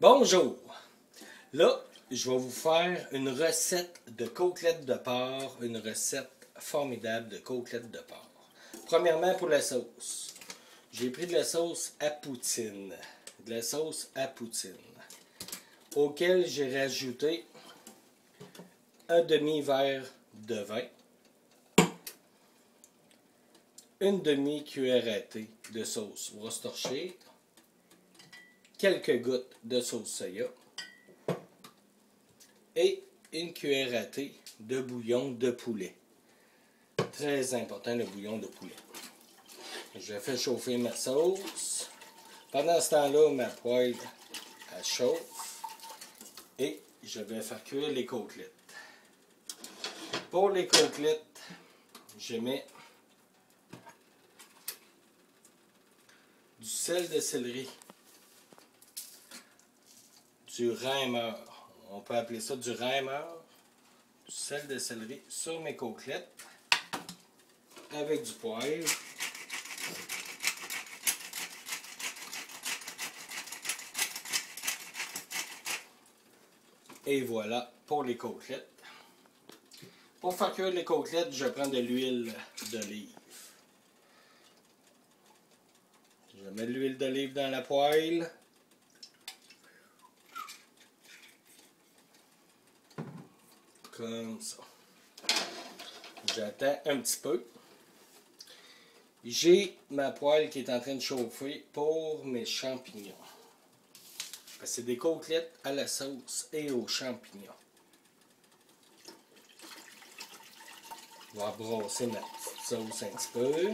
Bonjour! Là, je vais vous faire une recette de côtelettes de porc, une recette formidable de côtelettes de porc. Premièrement, pour la sauce. J'ai pris de la sauce à poutine. De la sauce à poutine. Auquel j'ai rajouté un demi-verre de vin, une demi-cuillère à thé de sauce Worcestershire, quelques gouttes de sauce soya et une cuillère à thé de bouillon de poulet. Très important, le bouillon de poulet. Je fais chauffer ma sauce. Pendant ce temps-là, ma poêle elle chauffe et je vais faire cuire les côtelettes. Pour les côtelettes, je mets du sel de céleri, du rimeur, on peut appeler ça du rimeur, du sel de céleri sur mes côtelettes avec du poivre. Et voilà pour les côtelettes. Pour faire cuire les côtelettes, je prends de l'huile d'olive. Je mets de l'huile d'olive dans la poêle. Comme ça. J'attends un petit peu. J'ai ma poêle qui est en train de chauffer pour mes champignons. C'est des côtelettes à la sauce et aux champignons. Je vais brasser ma petite sauce un petit peu.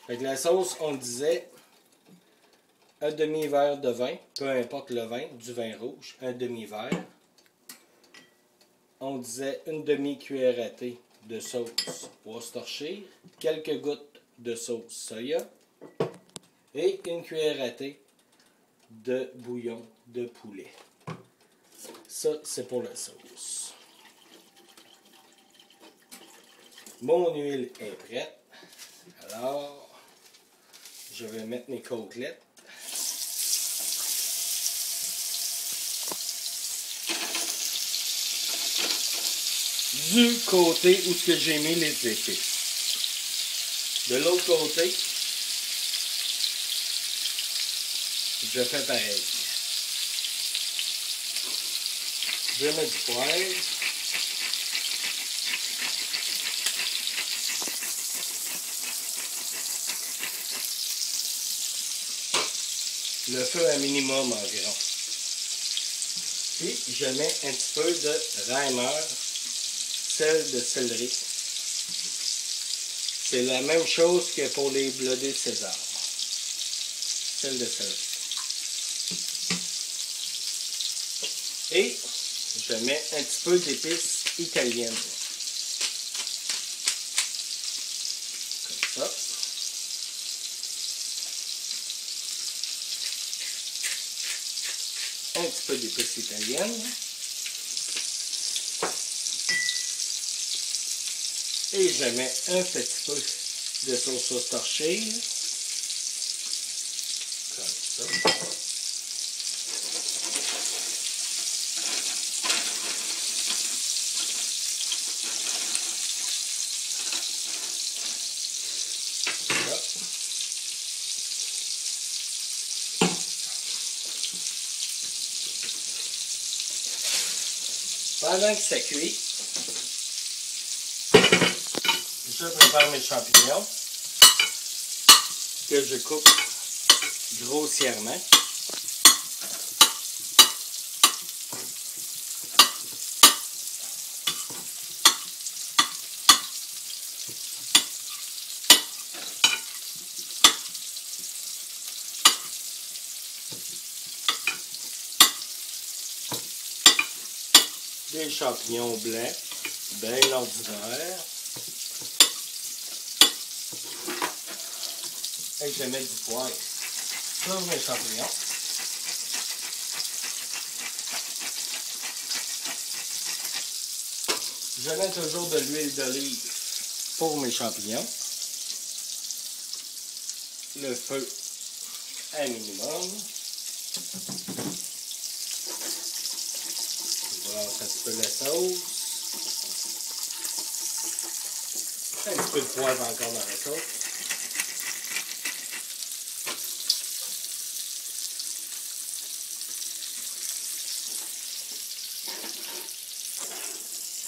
Avec la sauce, on disait un demi-verre de vin, peu importe le vin, du vin rouge, un demi-verre. On disait une demi-cuillère à thé de sauce Worcestershire, quelques gouttes de sauce soya et une cuillère à thé de bouillon de poulet. Ça, c'est pour la sauce. Mon huile est prête. Alors, je vais mettre mes côtelettes. Du côté où j'ai mis les épices. De l'autre côté, je fais pareil. Je mets du poivre. Le feu à minimum environ. Puis je mets un petit peu de rimeur, sel de céleri. C'est la même chose que pour les blodés César. Sel de céleri. Et je mets un petit peu d'épices italiennes. Comme ça. Un petit peu d'épices italiennes. Et je mets un petit peu de sauce Worcestershire. Comme ça. Pendant que ça cuit, je prépare mes champignons que je coupe grossièrement. Des champignons blancs, bien ordinaires. Et je mets du poivre sur mes champignons. Je mets toujours de l'huile d'olive pour mes champignons. Le feu à minimum. sauce. Un petit peu de poivre encore dans la sauce.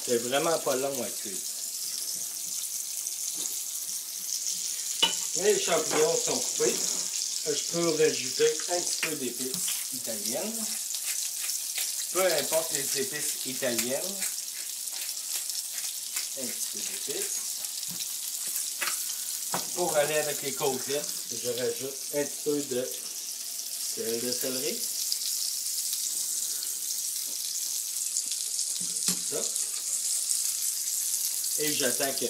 C'est vraiment pas long à cuire. Les champignons sont coupés. Je peux rajouter un petit peu d'épices italiennes. Peu importe les épices italiennes. Un petit peu d'épices. Pour aller avec les côtelettes, je rajoute un petit peu de sel de céleri. Ça. Et j'attends que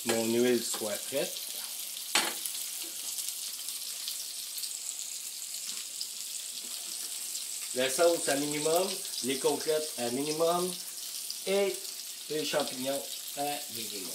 mon huile soit prête. La sauce à minimum, les côtelettes à minimum et les champignons à minimum.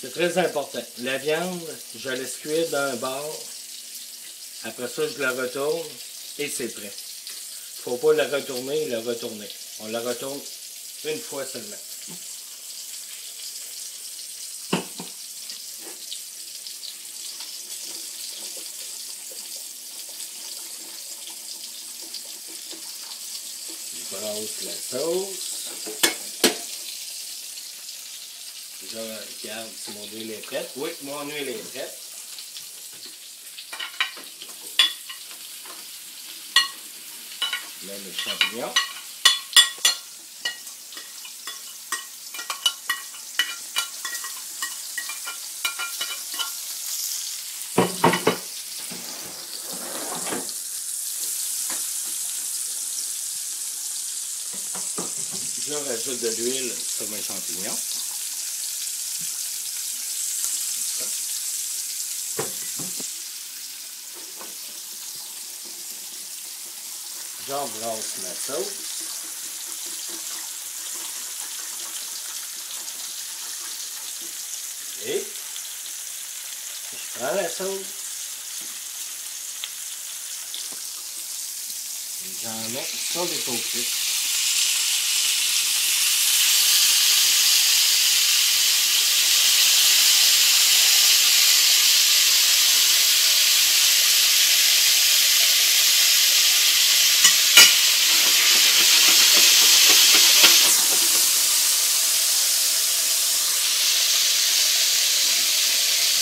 C'est très important. La viande, je laisse cuire d'un bord. Après ça, je la retourne et c'est prêt. Il ne faut pas la retourner et la retourner. On la retourne une fois seulement. Je brasse la sauce. Je regarde si mon huile est prête. Oui, mon huile est prête. Je mets les champignons. Je rajoute de l'huile sur mes champignons. J'embrasse ma sauce. Et je prends la sauce. J'en mets sur les côtelettes.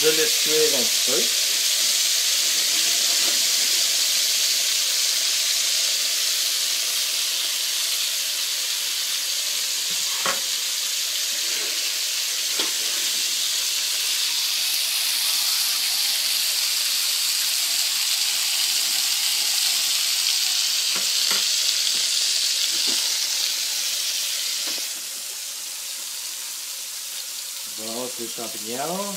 Je laisse cuire un petit peu. Je brasse les champignons.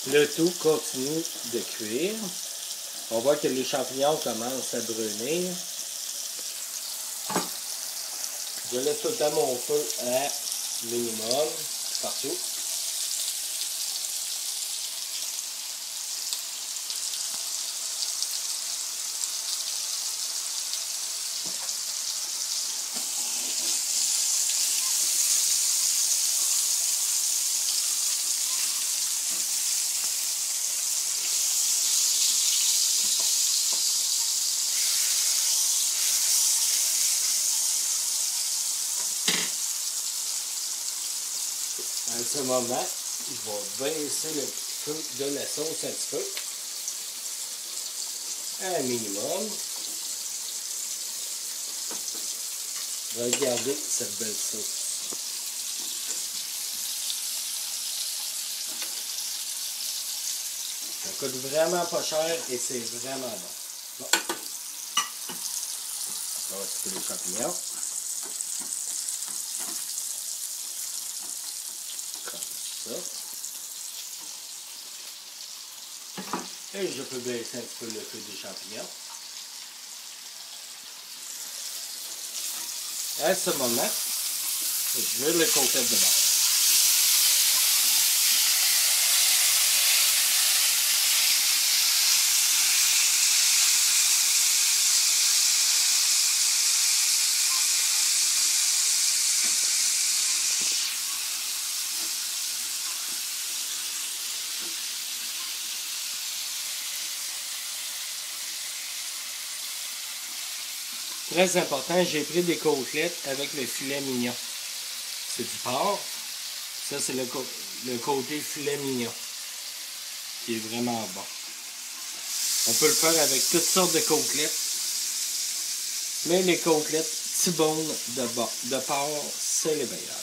Le tout continue de cuire. On voit que les champignons commencent à brunir. Je laisse tout le temps mon feu à minimum partout. À ce moment, je vais baisser le peu de la sauce, un petit peu. Un minimum. Regardez cette belle sauce. Ça coûte vraiment pas cher et c'est vraiment bon. Bon. On va couper les champignons. Comme ça. Et je peux baisser un petit peu le feu des champignons. À ce moment, je vais le côtelette de bord. Très important, j'ai pris des côtelettes avec le filet mignon. C'est du porc. Ça, c'est le côté filet mignon, qui est vraiment bon. On peut le faire avec toutes sortes de côtelettes. Mais les côtelettes T-bone de porc, c'est les meilleurs.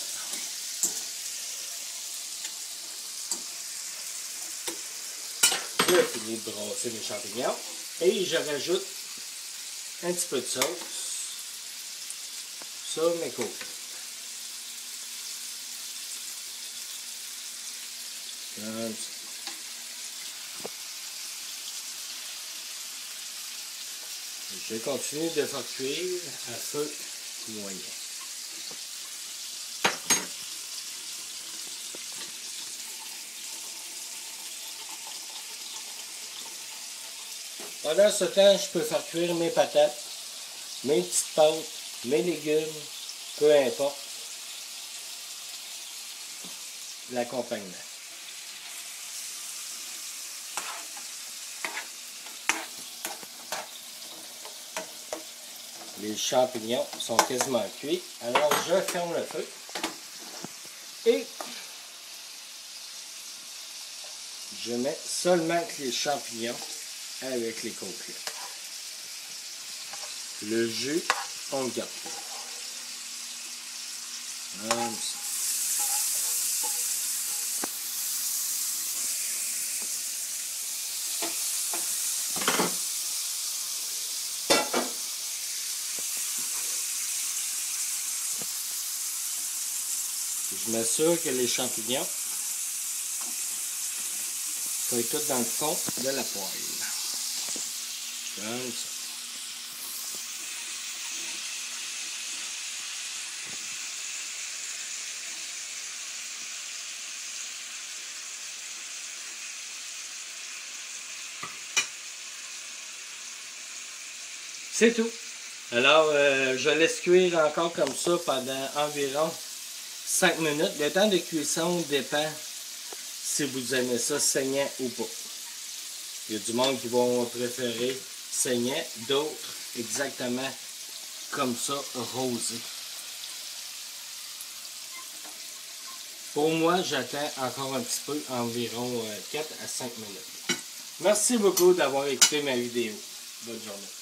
Je finis de brasser mes champignons. Et je rajoute un petit peu de sauce sur mes côtelettes. Comme ça. Je continue de faire cuire à feu moyen. Pendant ce temps, je peux faire cuire mes patates, mes petites pâtes, mes légumes, peu importe l'accompagnement. Les champignons sont quasiment cuits, alors je ferme le feu et je mets seulement les champignons avec les côtelettes. Le jus, on le garde. Comme ça. Je m'assure que les champignons soient tous dans le fond de la poêle. Comme ça. C'est tout. Alors, je laisse cuire encore comme ça pendant environ 5 minutes. Le temps de cuisson dépend si vous aimez ça saignant ou pas. Il y a du monde qui vont préférer saignant, d'autres exactement comme ça, rosé. Pour moi, j'attends encore un petit peu, environ 4 à 5 minutes. Merci beaucoup d'avoir écouté ma vidéo. Bonne journée.